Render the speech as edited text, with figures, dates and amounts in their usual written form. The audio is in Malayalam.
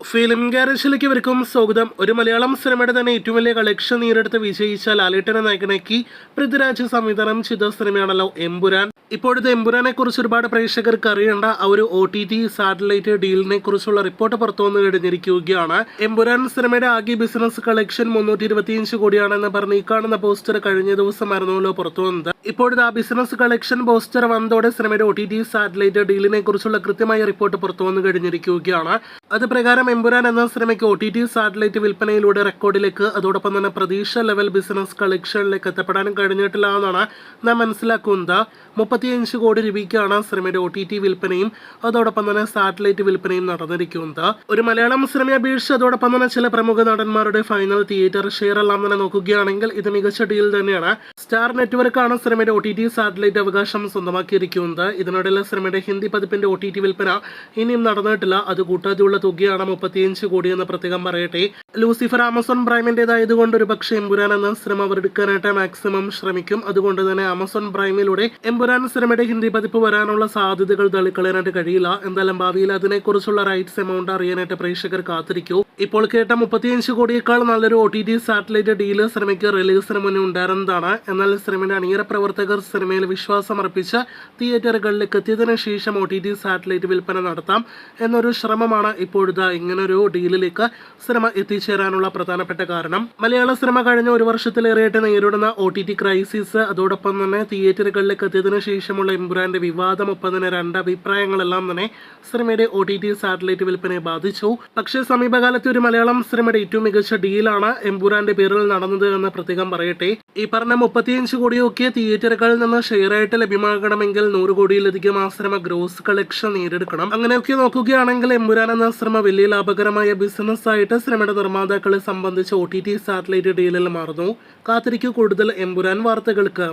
ഫിലിം ഗാരേജിലേക്ക് ഇവർക്കും സ്വാഗതം. ഒരു മലയാളം സിനിമയുടെ തന്നെ ഏറ്റവും വലിയ കളക്ഷൻ നേരിടുത്ത് വിജയിച്ച ലാലേട്ടനെ നായകനാക്കി പൃഥ്വിരാജ് സംവിധാനം ചെയ്ത സിനിമയാണല്ലോ എമ്പുരാൻ. ഇപ്പോഴത്തെ എമ്പുരാനെ കുറിച്ച് ഒരുപാട് പ്രേക്ഷകർക്ക് അറിയേണ്ട ആ ഒരു OTT സാറ്റലൈറ്റ് ഡീലിനെ കുറിച്ചുള്ള റിപ്പോർട്ട് പുറത്തു വന്നു കഴിഞ്ഞിരിക്കുകയാണ്. എമ്പുരാൻ സിനിമയുടെ ആകെ ബിസിനസ് കളക്ഷൻ 325 കോടിയാണെന്ന് പറഞ്ഞ് ഈ കാണുന്ന പോസ്റ്റർ കഴിഞ്ഞ ദിവസമായിരുന്നല്ലോ പുറത്തു വന്നത്. ഇപ്പോഴത്തെ ആ ബിസിനസ് കളക്ഷൻ പോസ്റ്റർ വന്നതോടെ സിനിമയുടെ OTT സാറ്റലൈറ്റ് ഡീലിനെ കുറിച്ചുള്ള കൃത്യമായ റിപ്പോർട്ട് പുറത്തു വന്നു കഴിഞ്ഞിരിക്കുകയാണ്. അത് പ്രകാരം എമ്പുരാൻ എന്ന സിനിമയ്ക്ക് OTT സാറ്റലൈറ്റ് വിൽപ്പനയിലൂടെ റെക്കോർഡിലേക്ക്, അതോടൊപ്പം തന്നെ പ്രതീക്ഷ ലെവൽ ബിസിനസ് കളക്ഷനിലേക്ക് എത്തപ്പെടാനും കഴിഞ്ഞിട്ടില്ല എന്നാണ് നാം മനസ്സിലാക്കുന്നത്. 35 കോടി രൂപയ്ക്കാണ് സിനിമയുടെ OTT വിൽപ്പനയും അതോടൊപ്പം തന്നെ സാറ്റലൈറ്റ് വിൽപ്പനയും നടന്നിരിക്കുന്നത്. ഒരു മലയാളം സിനിമയെ അപേക്ഷിച്ച് അതോടൊപ്പം തന്നെ ചില പ്രമുഖ നടന്മാരുടെ ഫൈനൽ തിയേറ്റർ ഷെയർ എല്ലാം തന്നെ നോക്കുകയാണെങ്കിൽ ഇത് മികച്ച ഡീൽ തന്നെയാണ്. സ്റ്റാർ നെറ്റ്വർക്കാണ് സിനിമയുടെ OTT സാറ്റലൈറ്റ് അവകാശം സ്വന്തമാക്കിയിരിക്കുന്നത്. ഇതിനിടയിൽ സിനിമയുടെ ഹിന്ദി പതിപ്പിന്റെ OTT വിൽപ്പന ഇനിയും നടന്നിട്ടില്ല. അത് കൂട്ടാതെയുള്ള തുകയാണ് 35 കോടി എന്ന് പ്രത്യേകം പറയട്ടെ. ലൂസിഫർ ആമസോൺ പ്രൈമിന്റേതായതുകൊണ്ട് ഒരു പക്ഷേ എമ്പുരാൻ എന്ന സിനിമ അവർ എടുക്കാനായിട്ട് മാക്സിമം ശ്രമിക്കും. അതുകൊണ്ട് തന്നെ ആമസോൺ പ്രൈമിലൂടെ എമ്പുരാൻ സിനിമയുടെ ഹിന്ദി പതിപ്പ് വരാനുള്ള സാധ്യതകൾ തള്ളിക്കളയാനായിട്ട് കഴിയില്ല. എന്തായാലും ഭാവിയിൽ അതിനെക്കുറിച്ചുള്ള റൈറ്റ്സ് എമൗണ്ട് അറിയാനായിട്ട് പ്രേക്ഷകർ കാത്തിരിക്കൂ. ഇപ്പോൾ കേട്ട 35 കോടിയേക്കാൾ നല്ലൊരു OTT സാറ്റലൈറ്റ് ഡീല് സിനിമയ്ക്ക് റിലീസിന് മുന്നേ ഉണ്ടായിരുന്നതാണ്. എന്നാൽ സിനിമയുടെ അണിയറ പ്രവർത്തകർ സിനിമയിൽ വിശ്വാസം അർപ്പിച്ച് തിയേറ്ററുകളിലേക്ക് എത്തിയതിനു ശേഷം OTT സാറ്റലൈറ്റ് വിൽപ്പന നടത്താം എന്നൊരു ശ്രമമാണ് ഇപ്പോഴത്തെ ഇങ്ങനൊരു ഡീലിലേക്ക് സിനിമ എത്തിച്ചേരാനുള്ള പ്രധാനപ്പെട്ട കാരണം. മലയാള സിനിമ കഴിഞ്ഞ ഒരു വർഷത്തിലേറെയായിട്ട് നേരിടുന്ന OTT ക്രൈസിസ്, അതോടൊപ്പം തന്നെ തിയേറ്ററുകളിലേക്ക് എത്തിയതിനു ശേഷമുള്ള എമ്പുരാന്റെ വിവാദം, ഒപ്പം തന്നെ രണ്ട് അഭിപ്രായങ്ങളെല്ലാം തന്നെ സിനിമയുടെ OTT സാറ്റലൈറ്റ് വിൽപ്പനയെ ബാധിച്ചു. പക്ഷേ സമീപകാലത്തെ ഒരു മലയാളം സിനിമയുടെ ഏറ്റവും മികച്ച ഡീലാണ് എമ്പുരാന്റെ പേരിൽ നടന്നത് എന്ന് പ്രത്യേകം പറയട്ടെ. ഈ പറഞ്ഞ 35 കോടിയൊക്കെ തിയേറ്ററുകളിൽ നിന്ന് ഷെയർ ആയിട്ട് ലഭ്യമാകണമെങ്കിൽ 100 കോടിയിലധികം ആ സിനിമ ഗ്രോസ് കളക്ഷൻ നേടിയെടുക്കണം. അങ്ങനെയൊക്കെ നോക്കുകയാണെങ്കിൽ എമ്പുരാൻ എന്ന സിനിമ വലിയ ലാഭകരമായ ബിസിനസ് ആയിട്ട് സിനിമയുടെ നിർമ്മാതാക്കളെ സംബന്ധിച്ച് OTT സാറ്റലൈറ്റ് ഡീലിൽ മാറുന്നു. കാത്തിരിക്കൂ കൂടുതൽ എമ്പുരാൻ വാർത്തകൾക്ക്.